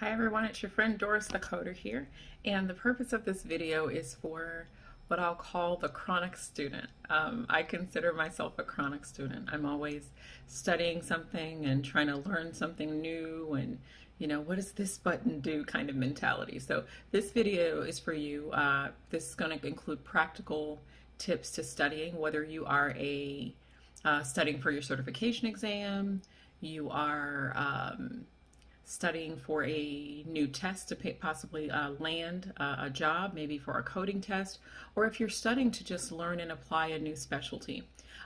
Hi everyone, it's your friend Doris the Coder here, and the purpose of this video is for what I'll call the chronic student. I consider myself a chronic student. I'm always studying something and trying to learn something new and, what does this button do kind of mentality. So this video is for you. This is going to include practical tips to studying, whether you are studying for your certification exam, you are studying for a new test to possibly land a job, maybe for a coding test, or if you're studying to just learn and apply a new specialty.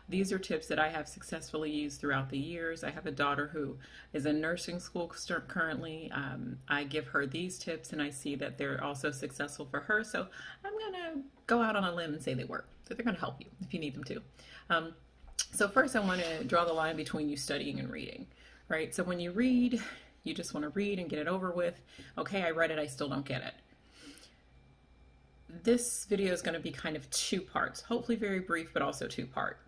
These are tips that I have successfully used throughout the years. I have a daughter who is in nursing school currently. I give her these tips and I see that they're also successful for her, so I'm gonna go out on a limb and say they work. So they're gonna help you if you need them to. So first I want to draw the line between you studying and reading, right? So when you read, you just want to read and get it over with. Okay, I read it, I still don't get it. This video is going to be kind of two parts, hopefully very brief, but also two-part.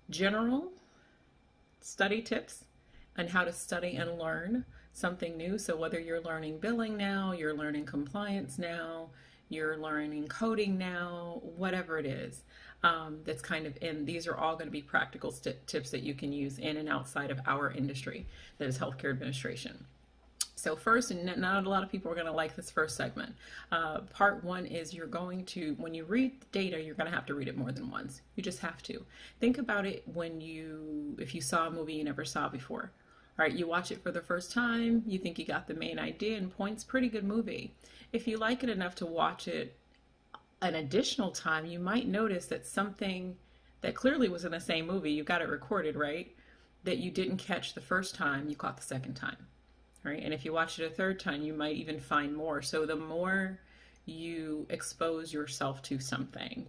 General study tips on how to study and learn something new. So whether you're learning billing now, you're learning compliance now, you're learning coding now, whatever it is, that's kind of in. These are all going to be practical tips that you can use in and outside of our industry, that is healthcare administration. So first, and not a lot of people are going to like this first segment. Part one is you're going to, when you read data, you're going to have to read it more than once. You just have to. Think about it if you saw a movie you never saw before. All right, you watch it for the first time, you think you got the main idea and points, pretty good movie. If you like it enough to watch it an additional time, you might notice that something that clearly was in the same movie, you got it recorded, right, that you didn't catch the first time, you caught the second time. Right? And if you watch it a third time, you might even find more. So the more you expose yourself to something,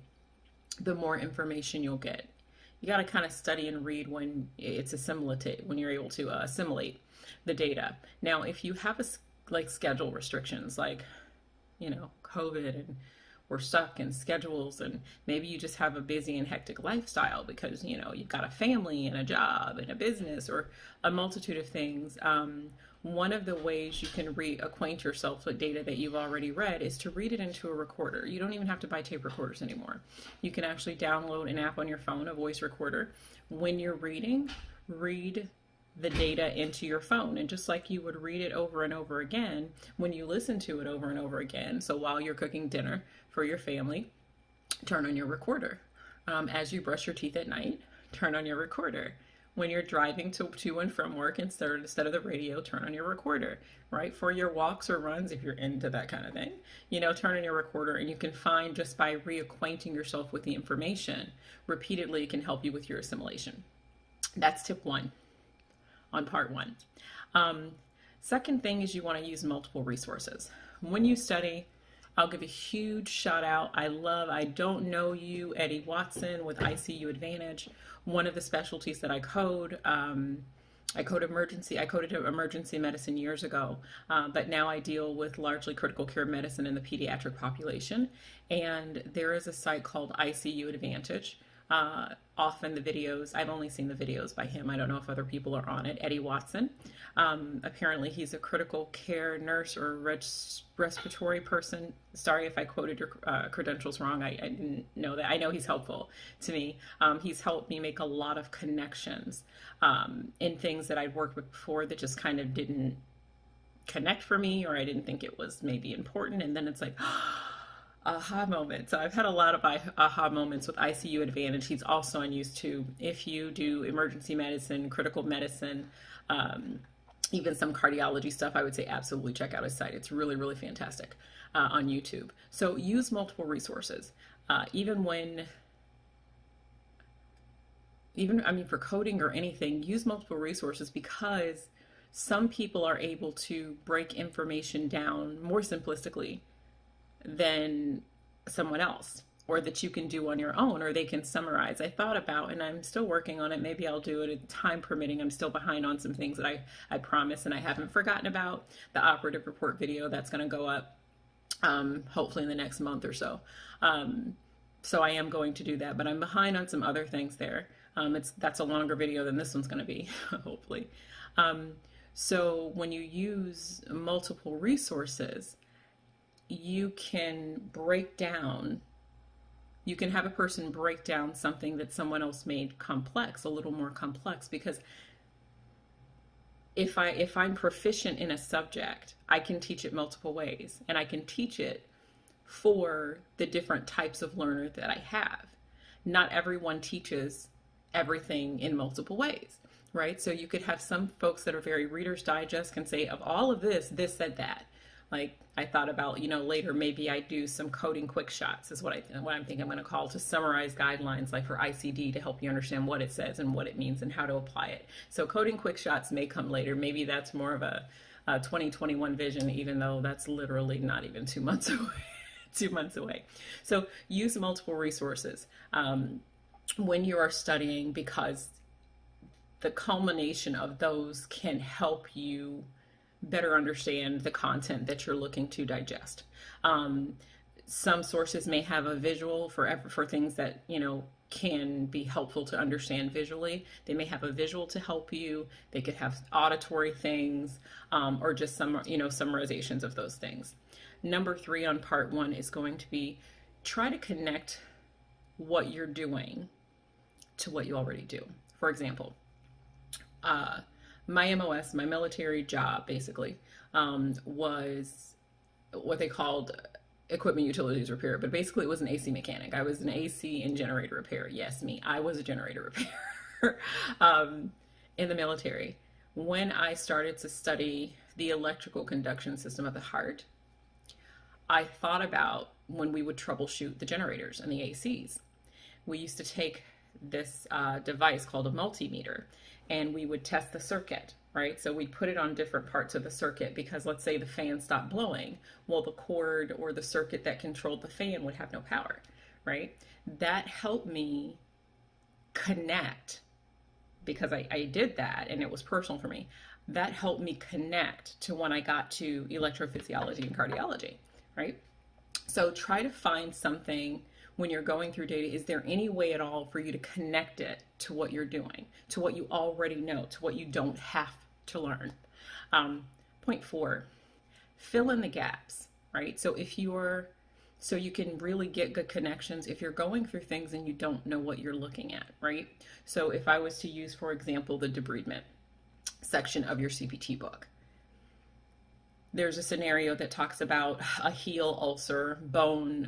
the more information you'll get. You got to kind of study and read when it's assimilated, when you're able to assimilate the data. Now, if you have schedule restrictions, like, COVID, and we're stuck in schedules, and maybe you just have a busy and hectic lifestyle because, you've got a family and a job and a business or a multitude of things. One of the ways you can reacquaint yourself with data that you've already read is to read it into a recorder. You don't even have to buy tape recorders anymore. You can actually download an app on your phone, a voice recorder. When you're reading, read the data into your phone. And just like you would read it over and over again, when you listen to it over and over again, so while you're cooking dinner for your family, turn on your recorder. As you brush your teeth at night, turn on your recorder. When you're driving to and from work, instead of the radio, turn on your recorder, right? For your walks or runs, if you're into that kind of thing, turn on your recorder, and you can find, just by reacquainting yourself with the information repeatedly, it can help you with your assimilation. That's tip one on part one. Second thing is you want to use multiple resources. When you study, I'll give a huge shout out. I Don't Know You, Eddie Watson with ICU Advantage. One of the specialties that I code, I coded emergency medicine years ago, but now I deal with largely critical care medicine in the pediatric population. And there is a site called ICU Advantage. Often the videos, I've only seen the videos by him. I don't know if other people are on it. Eddie Watson. Apparently he's a critical care nurse or respiratory person. Sorry if I quoted your credentials wrong. I didn't know that. I know he's helpful to me. He's helped me make a lot of connections in things that I'd worked with before that just kind of didn't connect for me, or I didn't think it was maybe important. And then it's like, aha moment. So I've had a lot of aha moments with ICU Advantage. He's also on YouTube. If you do emergency medicine, critical medicine, even some cardiology stuff, I would say absolutely check out his site. It's really, really fantastic on YouTube. So use multiple resources. For coding or anything, use multiple resources, because some people are able to break information down more simplistically than someone else, or that you can do on your own, or they can summarize. I thought about, and I'm still working on it, maybe I'll do it, time permitting. I'm still behind on some things that I promised and I haven't forgotten about. The operative report video, that's going to go up hopefully in the next month or so. So I am going to do that, but I'm behind on some other things there. That's a longer video than this one's going to be, hopefully. So when you use multiple resources, you can break down, you can have a person break down something that someone else made complex, a little more complex, because if I'm proficient in a subject, I can teach it multiple ways, and I can teach it for the different types of learner that I have. Not everyone teaches everything in multiple ways, right? So you could have some folks that are very Reader's Digest can say, of all of this, this said that. Like I thought about, later maybe I do some coding quick shots is what I'm thinking I'm going to call, to summarize guidelines like for ICD to help you understand what it says and what it means and how to apply it. So coding quick shots may come later. Maybe that's more of a 2021 vision, even though that's literally not even 2 months away. 2 months away. So use multiple resources when you are studying, because the culmination of those can help you better understand the content that you're looking to digest. Some sources may have a visual for things that, can be helpful to understand visually. They may have a visual to help you. They could have auditory things, or just some, summarizations of those things. Number 3 on part 1 is going to be try to connect what you're doing to what you already do. For example, my MOS, my military job, basically, was what they called equipment utilities repair, but basically it was an AC mechanic. I was an AC and generator repair. Yes, me. I was a generator repair in the military. When I started to study the electrical conduction system of the heart, I thought about when we would troubleshoot the generators and the ACs. We used to take this device called a multimeter, and we would test the circuit, right? So we'd put it on different parts of the circuit, because let's say the fan stopped blowing. Well, the cord or the circuit that controlled the fan would have no power, right? That helped me connect, because I did that and it was personal for me. That helped me connect to when I got to electrophysiology and cardiology, right? So try to find something when you're going through data. Is there any way at all for you to connect it to what you're doing, to what you already know, to what you don't have to learn? Point 4, fill in the gaps, right? So so you can really get good connections if you're going through things and you don't know what you're looking at, right? So if I was to use, for example, the debridement section of your CPT book, there's a scenario that talks about a heel ulcer, bone,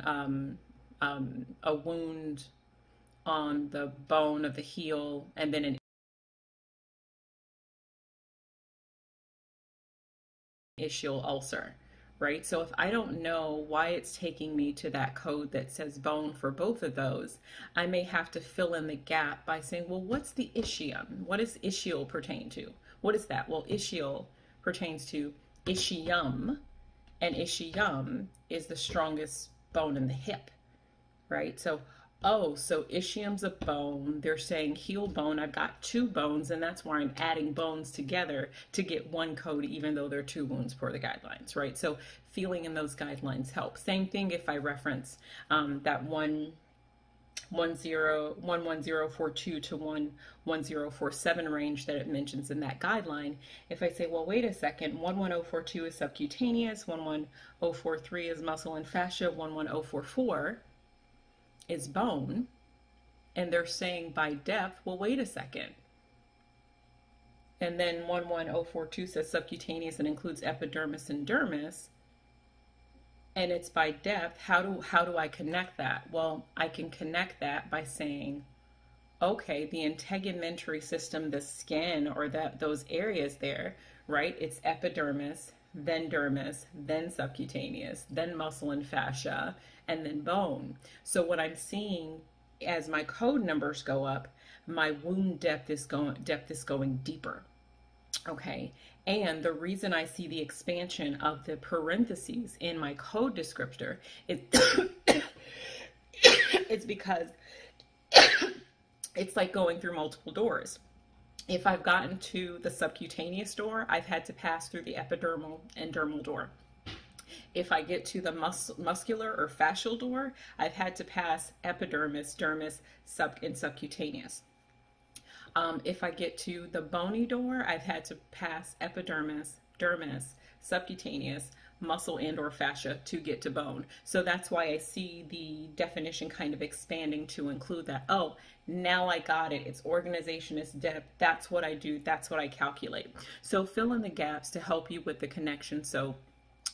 a wound on the bone of the heel, and then an ischial ulcer, right? So if I don't know why it's taking me to that code that says bone for both of those, I may have to fill in the gap by saying, well, what's the ischium? What does ischial pertain to? What is that? Well, ischial pertains to ischium, and ischium is the strongest bone in the hip, right? So ischium's a bone. They're saying heel bone. I've got 2 bones, and that's why I'm adding bones together to get one code, even though there are 2 wounds per the guidelines, right? So feeling in those guidelines helps. Same thing if I reference that 11042 to 11047 range that it mentions in that guideline. If I say, well, wait a second, 11042 is subcutaneous, 11043 is muscle and fascia, 11044 is bone, and they're saying by depth, well, wait a second. And then 11042 says subcutaneous and includes epidermis and dermis, and it's by depth. How do I connect that? Well, I can connect that by saying, okay, the integumentary system, the skin, or those areas there, right? It's epidermis, then dermis, then subcutaneous, then muscle and fascia, and then bone. So what I'm seeing as my code numbers go up, my wound depth is going deeper. Okay, and the reason I see the expansion of the parentheses in my code descriptor is it's because it's like going through multiple doors. If I've gotten to the subcutaneous door, I've had to pass through the epidermal and dermal door. If I get to the muscular or fascial door, I've had to pass epidermis, dermis, and subcutaneous. If I get to the bony door, I've had to pass epidermis, dermis, subcutaneous, muscle and or fascia to get to bone. So that's why I see the definition kind of expanding to include that. Oh, now I got it. It's organization, it's depth. That's what I do. That's what I calculate. So fill in the gaps to help you with the connection so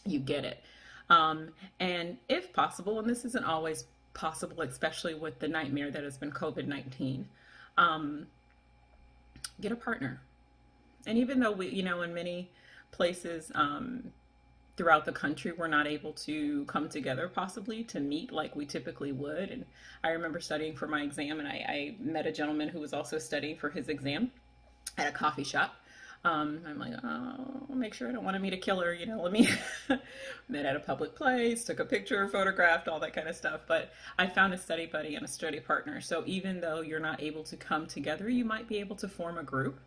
you get it. And if possible, and this isn't always possible, especially with the nightmare that has been COVID-19, get a partner. And even though we, in many places throughout the country, we're not able to come together possibly to meet like we typically would. And I remember studying for my exam, and I met a gentleman who was also studying for his exam at a coffee shop. I'm like, oh, I'll make sure I don't want to meet a killer, let me met at a public place, took a picture, photographed, all that kind of stuff. But I found a study buddy and a study partner. So even though you're not able to come together, you might be able to form a group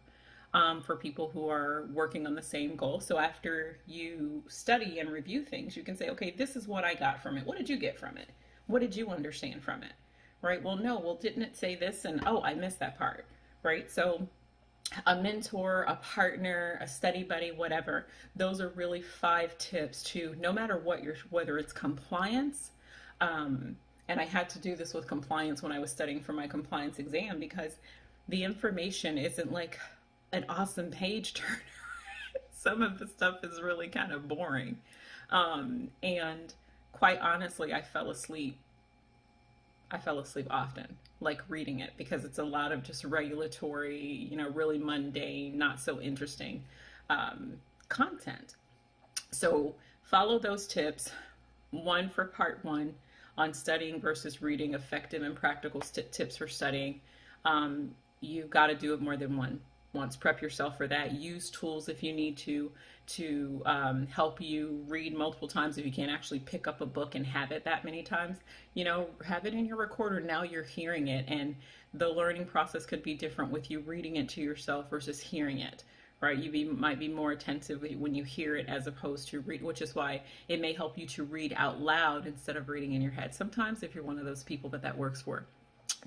for people who are working on the same goal. So after you study and review things, you can say, okay, this is what I got from it. What did you get from it? What did you understand from it? Right? Well, didn't it say this? And oh, I missed that part. Right? So a mentor, a partner, a study buddy, whatever. Those are really 5 tips to, no matter what whether it's compliance, and I had to do this with compliance when I was studying for my compliance exam, because the information isn't like an awesome page turner. Some of the stuff is really kind of boring. And quite honestly, I fell asleep often, like reading it, because it's a lot of just regulatory, really mundane, not so interesting content. So follow those tips. 1 for part 1 on studying versus reading, effective and practical tips for studying. You've got to do it more than once. Prep yourself for that. Use tools if you need to help you read multiple times. If you can't actually pick up a book and have it that many times, have it in your recorder. Now you're hearing it, and the learning process could be different with you reading it to yourself versus hearing it, right? Might be more attentive when you hear it as opposed to read, which is why it may help you to read out loud instead of reading in your head. Sometimes if you're one of those people that works for.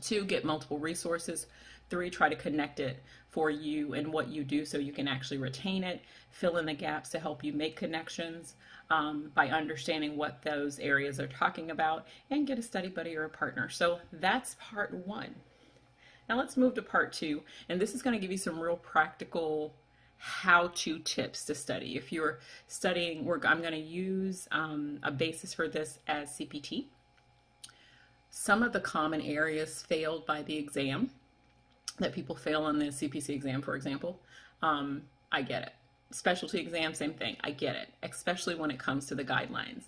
2, get multiple resources. 3, try to connect it for you and what you do so you can actually retain it. Fill in the gaps to help you make connections by understanding what those areas are talking about, and get a study buddy or a partner. So that's part 1. Now let's move to part 2, and this is going to give you some real practical how-to tips to study. If you're studying, I'm going to use a basis for this as CPT. Some of the common areas failed by the exam, that people fail on the CPC exam, for example, I get it. Specialty exam, same thing. I get it, especially when it comes to the guidelines.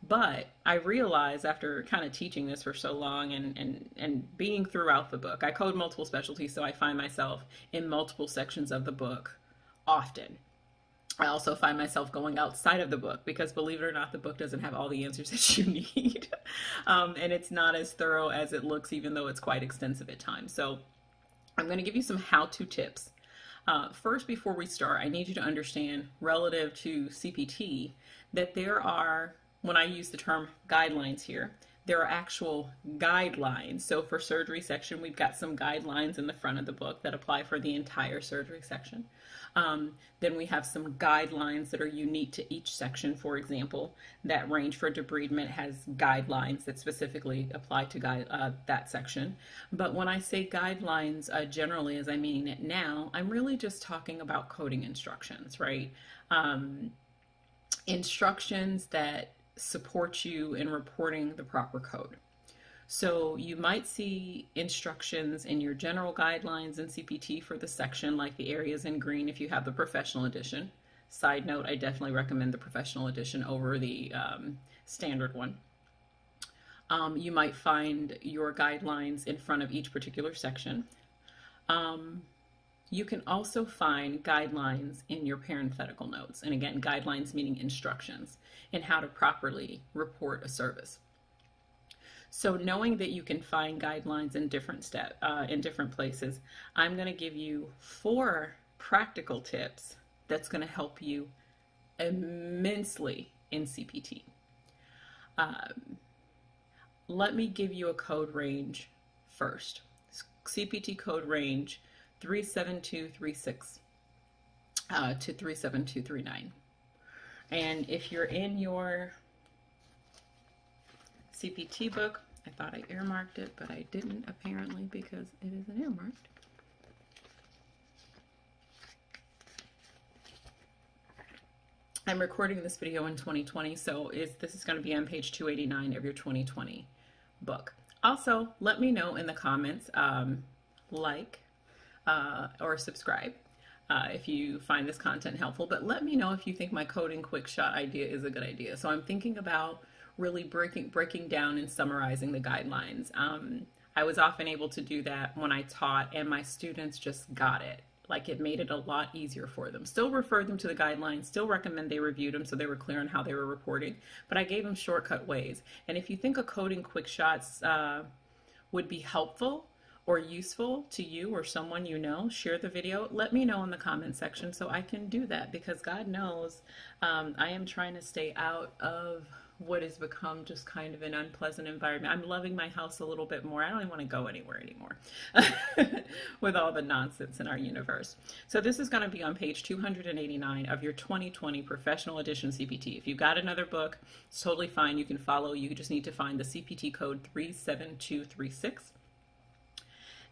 But I realized after kind of teaching this for so long and being throughout the book, I code multiple specialties, so I find myself in multiple sections of the book often. I also find myself going outside of the book because, believe it or not, the book doesn't have all the answers that you need. And it's not as thorough as it looks, even though it's quite extensive at times. So I'm going to give you some how-to tips. First, before we start, I need you to understand, relative to CPT, that there are, when I use the term guidelines here, there are actual guidelines. So for surgery section, we've got some guidelines in the front of the book that apply for the entire surgery section. Then we have some guidelines that are unique to each section. For example, that range for debridement has guidelines that specifically apply to that section. But when I say guidelines generally, as I mean it now, I'm really just talking about coding instructions, right? Instructions that support you in reporting the proper code. So you might see instructions in your general guidelines in CPT for the section, like the areas in green if you have the professional edition. Side note, I definitely recommend the professional edition over the standard one. You might find your guidelines in front of each particular section. You can also find guidelines in your parenthetical notes. And again, guidelines meaning instructions in how to properly report a service. So knowing that you can find guidelines in different places, I'm going to give you 4 practical tips that's going to help you immensely in CPT. Let me give you a code range first. CPT code range 37236 to 37239. And if you're in your CPT book, I thought I earmarked it, but I didn't apparently because it isn't earmarked. I'm recording this video in 2020, so this is going to be on page 289 of your 2020 book. Also, let me know in the comments, like or subscribe if you find this content helpful, but let me know if you think my coding quick shot idea is a good idea. So I'm thinking about really breaking down and summarizing the guidelines. I was often able to do that when I taught, and my students just got it. Like, it made it a lot easier for them. Still referred them to the guidelines, still recommend they reviewed them so they were clear on how they were reporting, but I gave them shortcut ways. And if you think a coding quick shots would be helpful or useful to you or someone you know, share the video. Let me know in the comment section so I can do that, because God knows I am trying to stay out of what has become just kind of an unpleasant environment. I'm loving my house a little bit more. I don't even want to go anywhere anymore with all the nonsense in our universe. So this is going to be on page 289 of your 2020 Professional Edition CPT. If you've got another book, it's totally fine. You can follow. You just need to find the CPT code 37236.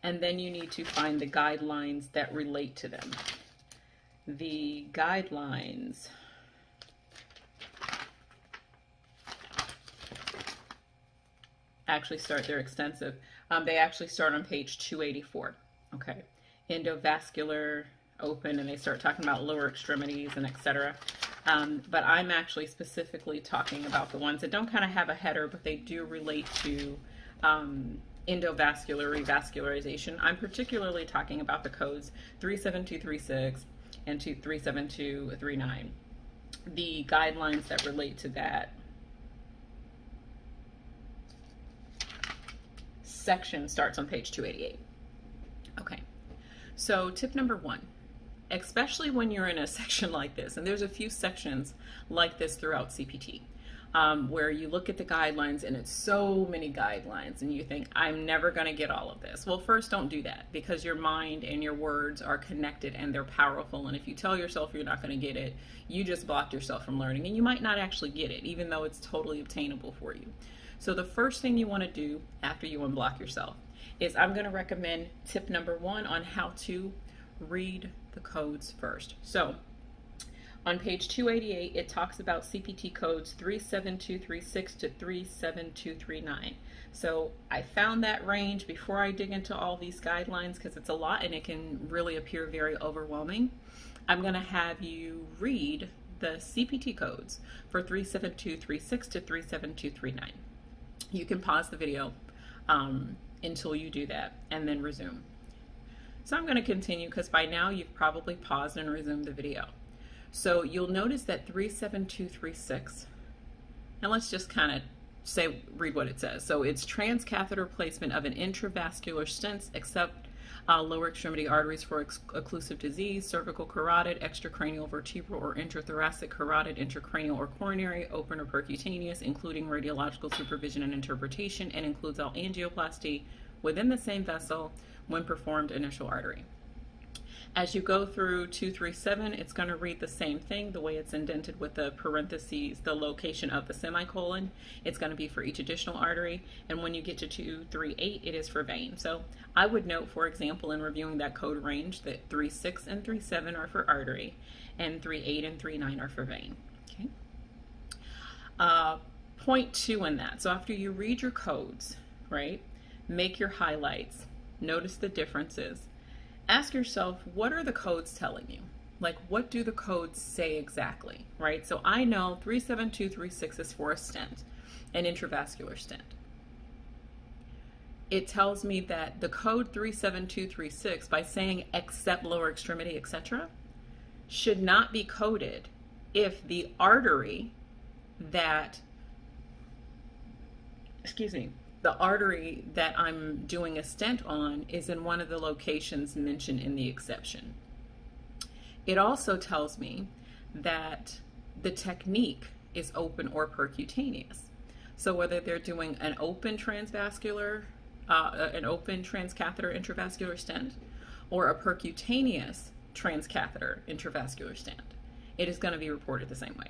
And then you need to find the guidelines that relate to them. The guidelines actually start, they're extensive. They actually start on page 284. Okay. Endovascular, open, and they start talking about lower extremities and etc. But I'm actually specifically talking about the ones that don't kind of have a header, but they do relate to endovascular revascularization. I'm particularly talking about the codes 37236 and 37239. The guidelines that relate to that section starts on page 288. Okay, so tip number one, especially when you're in a section like this, and there's a few sections like this throughout CPT, where you look at the guidelines and it's so many guidelines and you think, I'm never going to get all of this. Well, first, don't do that, because your mind and your words are connected and they're powerful. And if you tell yourself you're not going to get it, you just blocked yourself from learning, and you might not actually get it, even though it's totally obtainable for you. So the first thing you want to do after you unblock yourself is I'm going to recommend tip number one on how to read the codes first. So on page 288, it talks about CPT codes 37236 to 37239. So I found that range before I dig into all these guidelines, because it's a lot and it can really appear very overwhelming. I'm going to have you read the CPT codes for 37236 to 37239. You can pause the video until you do that and then resume. So I'm going to continue, because by now you've probably paused and resumed the video. So you'll notice that 37236, and let's just kind of read what it says. So it's transcatheter placement of an intravascular stent, except lower extremity arteries for occlusive disease, cervical carotid, extracranial vertebral or intrathoracic carotid, intracranial or coronary, open or percutaneous, including radiological supervision and interpretation, and includes all angioplasty within the same vessel when performed initial artery. As you go through 237, it's going to read the same thing, the way it's indented with the parentheses, the location of the semicolon. It's going to be for each additional artery. And when you get to 238, it is for vein. So I would note, for example, in reviewing that code range, that 36 and 37 are for artery, and 38 and 39 are for vein. Okay. Point two in that. So after you read your codes, right, make your highlights, notice the differences. Ask yourself, what are the codes telling you? Like, what do the codes say exactly, right? So I know 37236 is for a stent, an intravascular stent. It tells me that the code 37236, by saying except lower extremity, etc., should not be coded if the artery that, the artery that I'm doing a stent on is in one of the locations mentioned in the exception. It also tells me that the technique is open or percutaneous. So whether they're doing an open transvascular, an open transcatheter intravascular stent, or a percutaneous transcatheter intravascular stent, it is going to be reported the same way.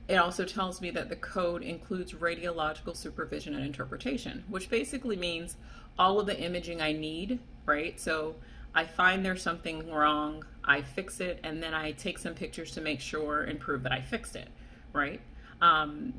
It also tells me that the code includes radiological supervision and interpretation, which basically means all of the imaging I need, right? So I find there's something wrong, I fix it, and then I take some pictures to make sure and prove that I fixed it, right?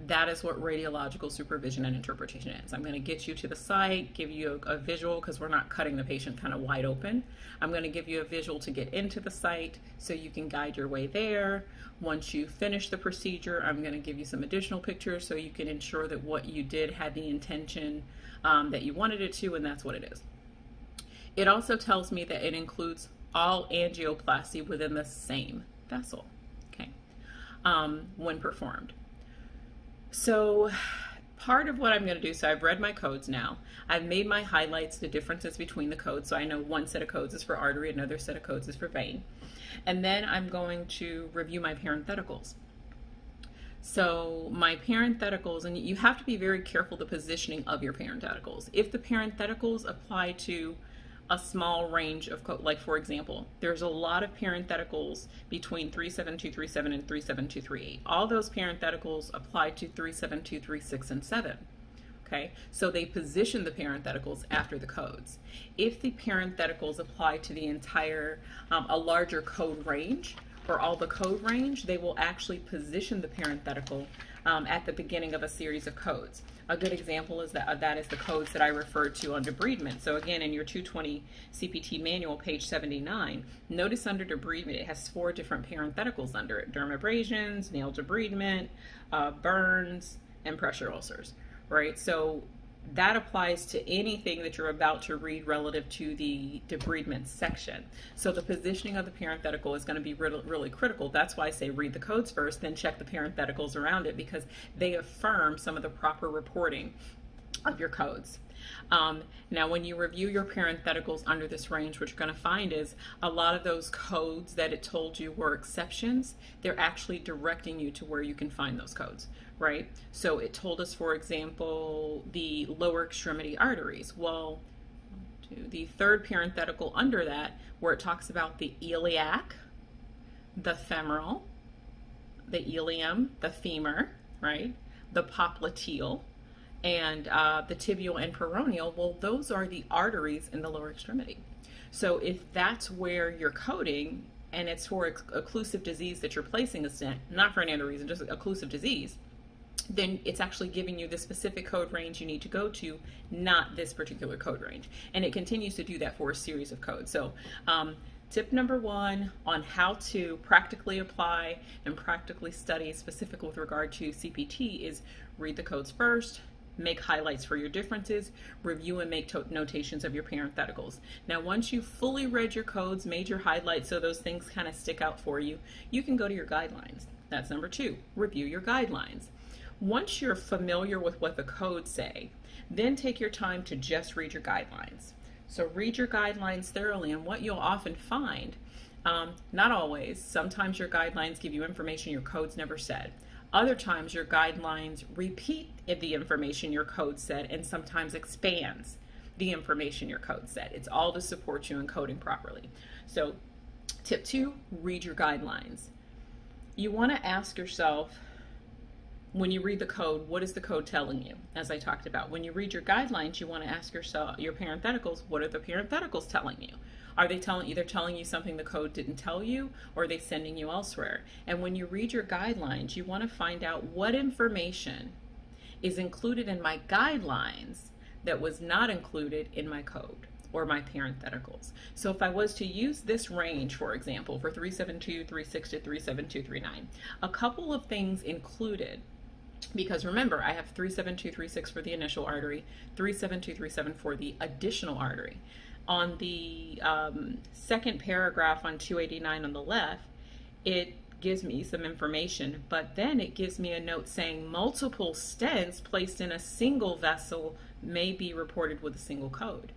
That is what radiological supervision and interpretation is. I'm going to get you to the site, give you a visual, because we're not cutting the patient kind of wide open. I'm going to give you a visual to get into the site so you can guide your way there. Once you finish the procedure, I'm going to give you some additional pictures so you can ensure that what you did had the intention that you wanted it to, and that's what it is. It also tells me that it includes all angioplasty within the same vessel, okay, when performed. So part of what I'm going to do, so I've read my codes now. I've made my highlights, the differences between the codes, so I know one set of codes is for artery, another set of codes is for vein. And then I'm going to review my parentheticals. So my parentheticals, and you have to be very careful the positioning of your parentheticals. If the parentheticals apply to a small range of code, like for example, there's a lot of parentheticals between 37237 and 37238. All those parentheticals apply to 37236 and 7. Okay, so they position the parentheticals after the codes. If the parentheticals apply to the entire, a larger code range, or all the code range, they will actually position the parenthetical at the beginning of a series of codes. A good example is that is the codes that I referred to on debridement. So again, in your 220 CPT manual, page 79, notice under debridement, it has 4 different parentheticals under it: dermabrasions, nail debridement, burns, and pressure ulcers, right? So that applies to anything that you're about to read relative to the debridement section. So the positioning of the parenthetical is going to be really critical. That's why I say read the codes first, then check the parentheticals around it, because they affirm some of the proper reporting of your codes. Now, when you review your parentheticals under this range, what you're going to find is a lot of those codes that it told you were exceptions, they're actually directing you to where you can find those codes, right? So it told us, for example, the lower extremity arteries. Well, the third parenthetical under that, where it talks about the iliac, the femoral, the ilium, the femur, right? The popliteal, and the tibial and peroneal, well, those are the arteries in the lower extremity. So if that's where you're coding, and it's for occlusive disease that you're placing a stent, not for any other reason, just occlusive disease, then it's actually giving you the specific code range you need to go to, not this particular code range. And it continues to do that for a series of codes. So tip number 1 on how to practically apply and practically study, specifically with regard to CPT, is read the codes first, make highlights for your differences, review and make notations of your parentheticals. Now, once you've fully read your codes, made your highlights so those things kind of stick out for you, you can go to your guidelines. That's number 2, review your guidelines. Once you're familiar with what the codes say, then take your time to just read your guidelines. So read your guidelines thoroughly, and what you'll often find, not always, sometimes your guidelines give you information your codes never said. Other times your guidelines repeat the information your code said and sometimes expands the information your code said. It's all to support you in coding properly. So tip 2, read your guidelines. You want to ask yourself, when you read the code, what is the code telling you? As I talked about, when you read your guidelines, you want to ask yourself, your parentheticals, what are the parentheticals telling you? Are they either telling you something the code didn't tell you, or are they sending you elsewhere? And when you read your guidelines, you want to find out what information is included in my guidelines that was not included in my code or my parentheticals. So if I was to use this range, for example, for 37236 to 37239, a couple of things included, because remember, I have 37236 for the initial artery, 37237 for the additional artery. On the second paragraph on 289 on the left, it gives me some information, but then it gives me a note saying multiple stents placed in a single vessel may be reported with a single code,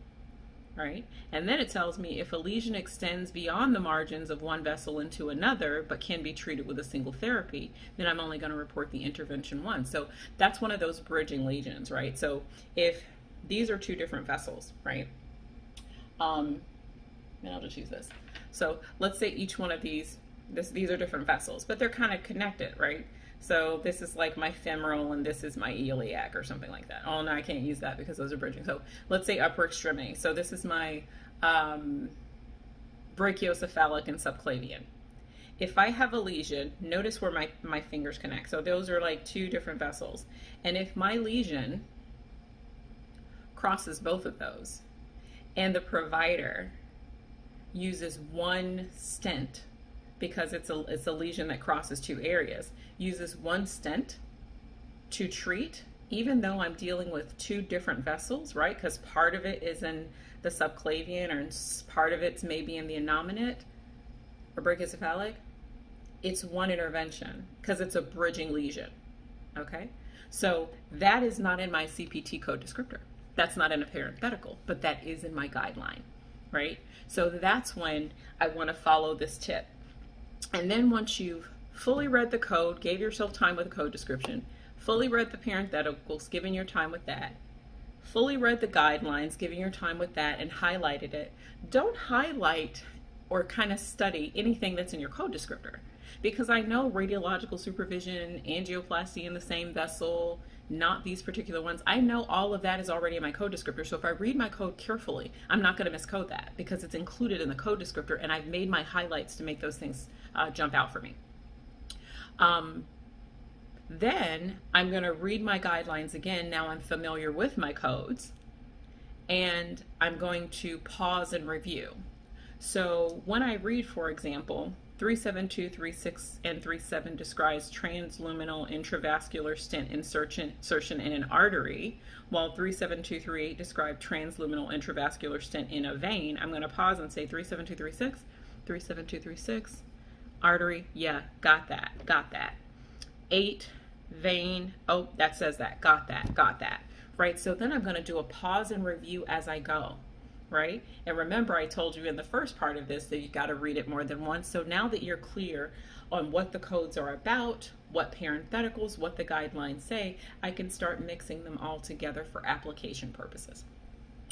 right? And then it tells me if a lesion extends beyond the margins of one vessel into another, but can be treated with a single therapy, then I'm only going to report the intervention one. So that's one of those bridging lesions, right? So if these are 2 different vessels, right? And I'll just use this. So let's say each one of these are different vessels, but they're kind of connected, right? So this is like my femoral and this is my iliac or something like that. Oh no, I can't use that because those are bridging. So let's say upper extremity. So this is my brachiocephalic and subclavian. If I have a lesion, notice where my fingers connect. So those are like two different vessels. And if my lesion crosses both of those and the provider uses one stent, because it's a lesion that crosses two areas, uses one stent to treat, even though I'm dealing with two different vessels, right? Because part of it is in the subclavian or part of it's maybe in the innominate or brachiocephalic, it's one intervention because it's a bridging lesion, okay? So that is not in my CPT code descriptor. That's not in a parenthetical, but that is in my guideline, right? So that's when I want to follow this tip. And then once you've fully read the code, gave yourself time with the code description, fully read the parentheticals, given your time with that, fully read the guidelines, giving your time with that, and highlighted it, don't highlight or kind of study anything that's in your code descriptor. Because I know radiological supervision, angioplasty in the same vessel, not these particular ones. I know all of that is already in my code descriptor. So if I read my code carefully, I'm not going to miscode that because it's included in the code descriptor and I've made my highlights to make those things jump out for me. Then I'm going to read my guidelines again. Now I'm familiar with my codes and I'm going to pause and review. So when I read, for example, 372, 36, and 37 describes transluminal intravascular stent insertion in an artery, while 37238 describes transluminal intravascular stent in a vein, I'm going to pause and say 37236, 37236, artery, yeah, got that. 8, vein, oh, that says that, got that, right? So then I'm going to do a pause and review as I go. Right? And remember, I told you in the first part of this that you got to read it more than once. So now that you're clear on what the codes are about, what parentheticals, what the guidelines say, I can start mixing them all together for application purposes.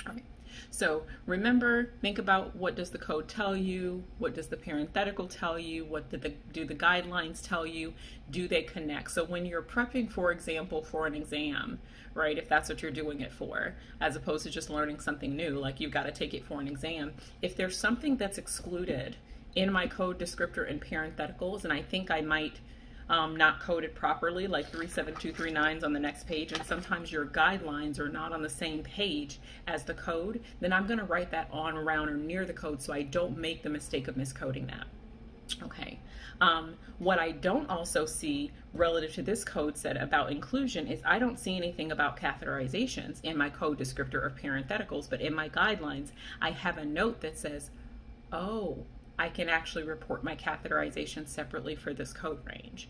All right. So remember, think about what does the code tell you? What does the parenthetical tell you? What do the guidelines tell you? Do they connect? So when you're prepping, for example, for an exam, right, if that's what you're doing it for, as opposed to just learning something new, like you've got to take it for an exam, if there's something that's excluded in my code descriptor and parentheticals, and I think I might not coded properly, like 37239's on the next page, and sometimes your guidelines are not on the same page as the code, then I'm going to write that on, around, or near the code so I don't make the mistake of miscoding that. Okay. What I don't also see relative to this code set about inclusion is I don't see anything about catheterizations in my code descriptor or parentheticals, but in my guidelines, I have a note that says, oh, I can actually report my catheterization separately for this code range.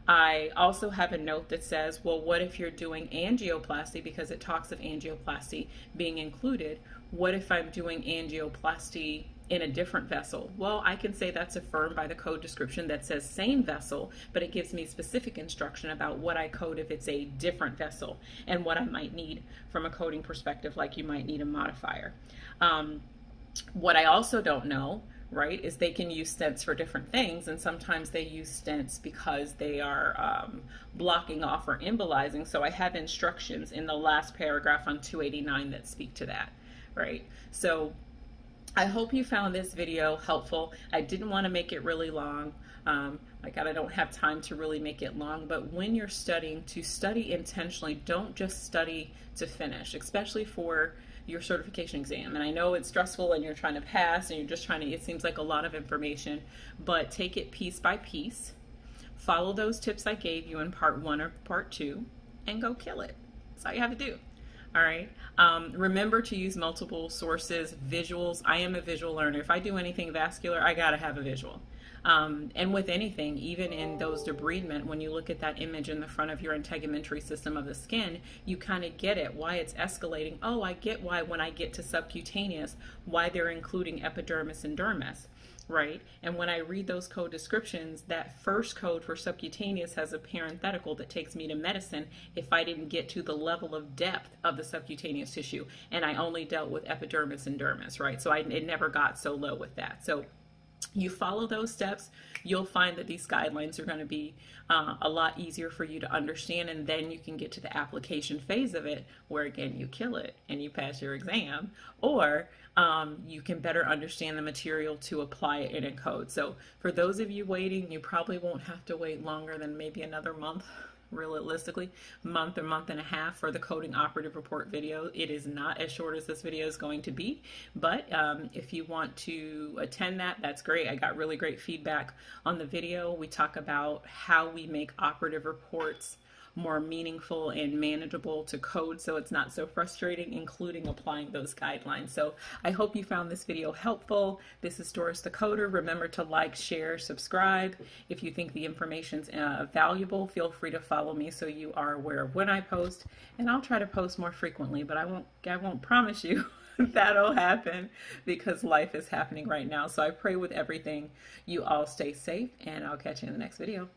I also have a note that says, well, what if you're doing angioplasty, because it talks of angioplasty being included? What if I'm doing angioplasty in a different vessel? Well, I can say that's affirmed by the code description that says same vessel, but it gives me specific instruction about what I code if it's a different vessel and what I might need from a coding perspective, like you might need a modifier. What I also don't know, right, is they can use stents for different things, and sometimes they use stents because they are blocking off or embolizing. So I have instructions in the last paragraph on 289 that speak to that, right? So I hope you found this video helpful. I didn't want to make it really long. Like I don't have time to really make it long, but when you're studying, to study intentionally, don't just study to finish, especially for your certification exam. And I know it's stressful and you're trying to pass and you're just trying to, it seems like a lot of information, but take it piece by piece. Follow those tips I gave you in part 1 or part 2 and go kill it. That's all you have to do. All right. Remember to use multiple sources, visuals. I am a visual learner. If I do anything vascular, I got to have a visual. And with anything, even in those debridement, when you look at that image in the front of your integumentary system of the skin, you kind of get it, why it's escalating. Oh, I get why when I get to subcutaneous, why they're including epidermis and dermis, right? And when I read those code descriptions, that first code for subcutaneous has a parenthetical that takes me to medicine if I didn't get to the level of depth of the subcutaneous tissue. And I only dealt with epidermis and dermis, right? So it never got so low with that. So you follow those steps, you'll find that these guidelines are going to be a lot easier for you to understand, and then you can get to the application phase of it, where again you kill it and you pass your exam, or you can better understand the material to apply it in a code. So for those of you waiting, you probably won't have to wait longer than maybe another month. Realistically, month or month and a half for the coding operative report video. It is not as short as this video is going to be, but if you want to attend that, that's great. I got really great feedback on the video. We talk about how we make operative reports more meaningful and manageable to code so it's not so frustrating, including applying those guidelines. So I hope you found this video helpful. This is Doris the Coder. Remember to like, share, subscribe. If you think the information's valuable, feel free to follow me so you are aware of when I post, and I'll try to post more frequently, but I won't promise you that'll happen because life is happening right now. So I pray with everything you all stay safe, and I'll catch you in the next video.